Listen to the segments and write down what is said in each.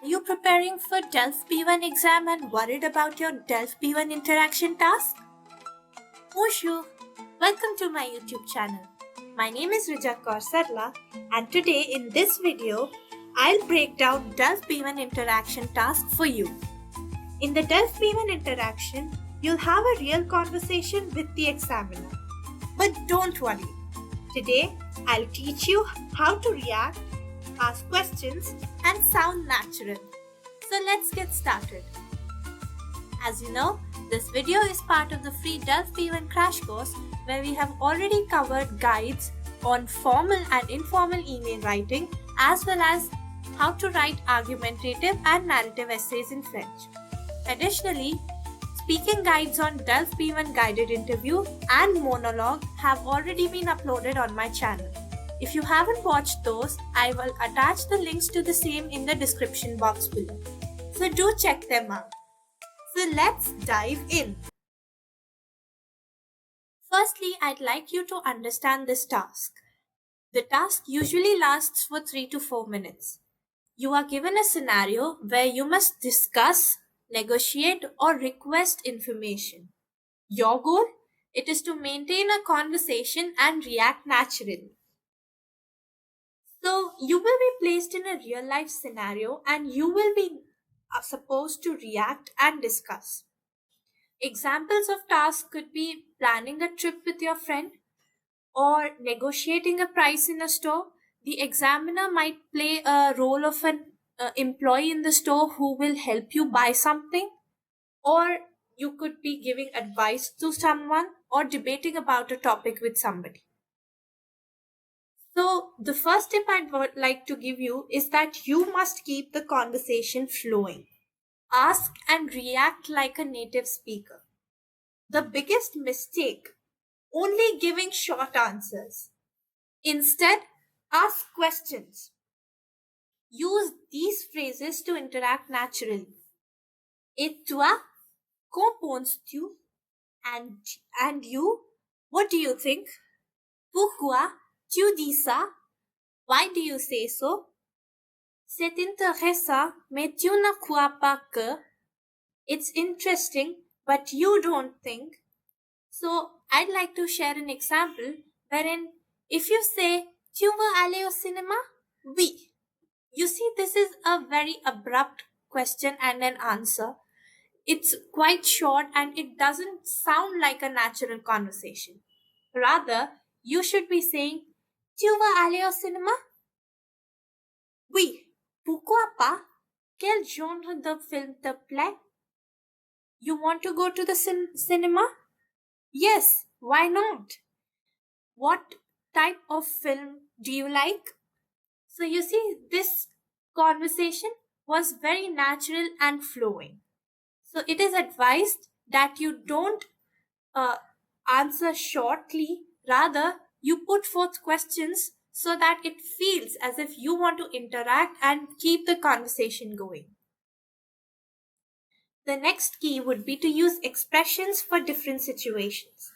Are you preparing for DELF P1 exam and worried about your DELF P1 interaction task? Bonjour! Welcome to my YouTube channel. My name is Rija Kaur Sarla, and today in this video, I'll break down DELF P1 interaction task for you. In the DELF P1 interaction, you'll have a real conversation with the examiner. But don't worry. Today, I'll teach you how to react, ask questions, and sound natural. So let's get started. As you know, this video is part of the free DELF P1 crash course where we have already covered guides on formal and informal email writing as well as how to write argumentative and narrative essays in French. Additionally, speaking guides on DELF P1 guided interview and monologue have already been uploaded on my channel. If you haven't watched those, I will attach the links to the same in the description box below. So do check them out. So let's dive in. Firstly, I'd like you to understand this task. The task usually lasts for 3 to 4 minutes. You are given a scenario where you must discuss, negotiate, or request information. Your goal? It is to maintain a conversation and react naturally. So you will be placed in a real life scenario and you will be supposed to react and discuss. Examples of tasks could be planning a trip with your friend or negotiating a price in a store. The examiner might play a role of an employee in the store who will help you buy something, or you could be giving advice to someone or debating about a topic with somebody. So, the first tip I would like to give you is that you must keep the conversation flowing. Ask and react like a native speaker. The biggest mistake, only giving short answers. Instead, ask questions. Use these phrases to interact naturally. Et toi, qu'en penses-tu? And you, what do you think? Pourquoi tu dis ça? Why do you say so? C'est intéressant, mais tu ne crois pas que? It's interesting, but you don't think. So, I'd like to share an example wherein if you say, tu veux aller au cinéma? Oui. You see, this is a very abrupt question and an answer. It's quite short and it doesn't sound like a natural conversation. Rather, you should be saying, tu veux aller au cinéma? Oui. Pourquoi pas? Quel genre de film te plaît? You want to go to the cinema? Yes, why not? What type of film do you like? So you see, this conversation was very natural and flowing. So it is advised that you don't answer shortly, rather, you put forth questions so that it feels as if you want to interact and keep the conversation going. The next key would be to use expressions for different situations.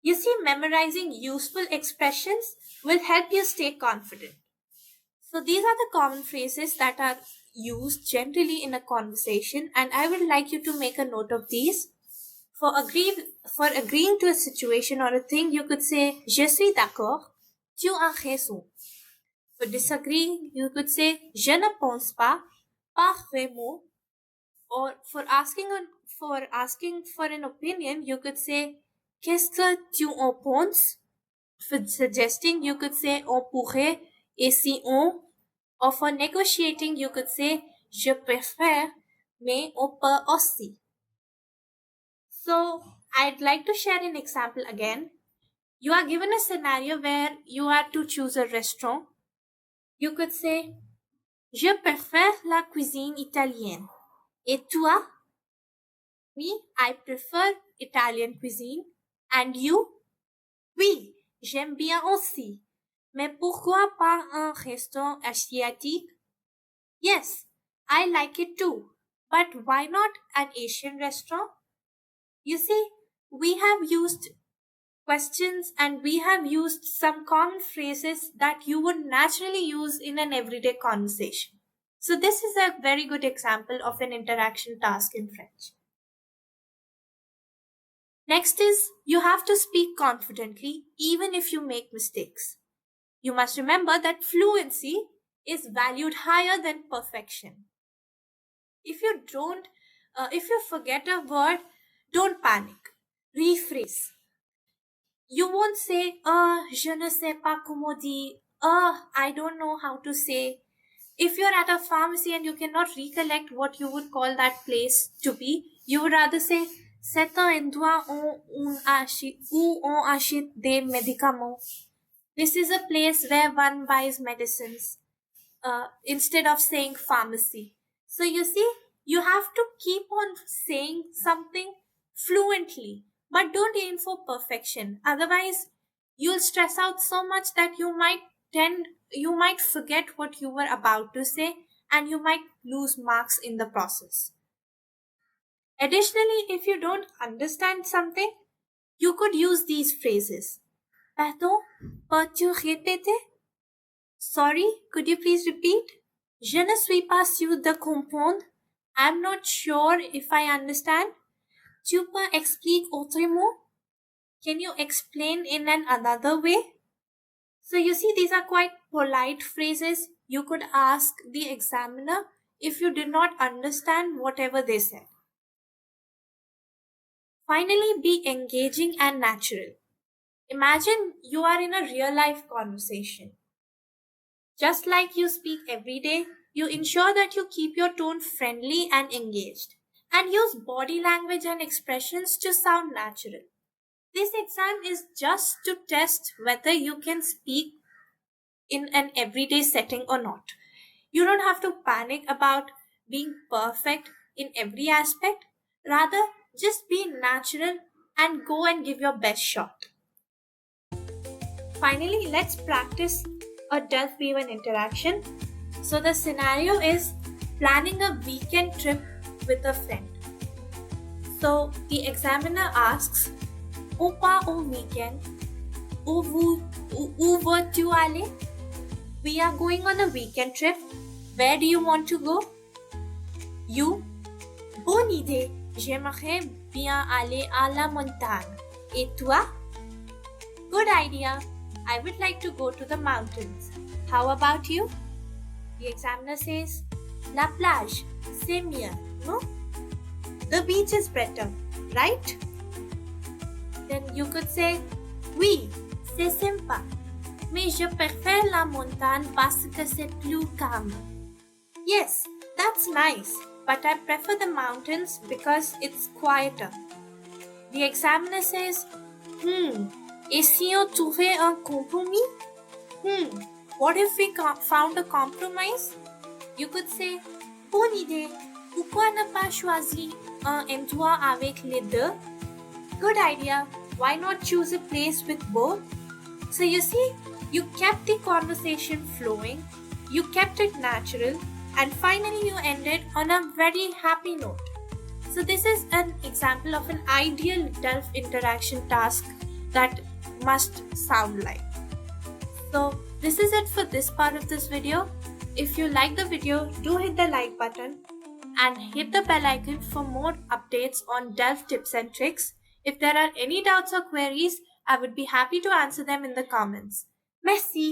You see, memorizing useful expressions will help you stay confident. So these are the common phrases that are used generally in a conversation, and I would like you to make a note of these. For agreeing to a situation or a thing, you could say je suis d'accord, tu as raison. For disagreeing, you could say je ne pense pas, pas vraiment. Or for asking for an opinion, you could say qu'est-ce que tu en penses? For suggesting, you could say on pourrait et si on. Or for negotiating, you could say je préfère, mais on peut aussi. So I'd like to share an example again. You are given a scenario where you are to choose a restaurant. You could say je préfère la cuisine italienne. Et toi? Me, I prefer Italian cuisine. And you? Oui, j'aime bien aussi. Mais pourquoi pas un restaurant asiatique? Yes, I like it too. But why not an Asian restaurant? You see, we have used questions and we have used some common phrases that you would naturally use in an everyday conversation. So this is a very good example of an interaction task in French. Next is you have to speak confidently even if you make mistakes. You must remember that fluency is valued higher than perfection. If you forget a word, don't panic. Rephrase. You won't say, je ne sais pas comment dire, I don't know how to say. If you're at a pharmacy and you cannot recollect what you would call that place to be, you would rather say, c'est un endroit où on achète des médicaments. This is a place where one buys medicines instead of saying pharmacy. So you see, you have to keep on saying something fluently, but don't aim for perfection. Otherwise, you'll stress out so much that you might forget what you were about to say and you might lose marks in the process. Additionally, if you don't understand something, you could use these phrases. Pardon, peux-tu répéter? Sorry, could you please repeat? Je ne suis pas sûr de comprendre. I'm not sure if I understand. Tu peux expliquer autrement? Can you explain in another way? So you see, these are quite polite phrases. You could ask the examiner if you did not understand whatever they said. Finally, be engaging and natural. Imagine you are in a real life conversation. Just like you speak every day, you ensure that you keep your tone friendly and engaged, and use body language and expressions to sound natural. This exam is just to test whether you can speak in an everyday setting or not. You don't have to panic about being perfect in every aspect. Rather, just be natural and go and give your best shot. Finally, let's practice a Delft B1 interaction. So the scenario is planning a weekend trip with a friend. So the examiner asks, où part au weekend? Où veux-tu aller? We are going on a weekend trip. Where do you want to go? You? Bonne idée. J'aimerais bien aller à la montagne. Et toi? Good idea. I would like to go to the mountains. How about you? The examiner says, La plage, c'est mieux, no? The beach is better, right? Then you could say, Oui, c'est sympa. Mais je préfère la montagne parce que c'est plus calme. Yes, that's nice, but I prefer the mountains because it's quieter. The examiner says, Et si on trouvait un compromis? What if we found a compromise? You could say, bonne idée, pourquoi ne pas choisir un endroit avec les deux? Good idea, why not choose a place with both? So you see, you kept the conversation flowing, you kept it natural, and finally you ended on a very happy note. So this is an example of an ideal Delft interaction task that must sound like. So this is it for this part of this video. If you like the video, do hit the like button and hit the bell icon for more updates on Delft tips and tricks. If there are any doubts or queries, I would be happy to answer them in the comments. Merci!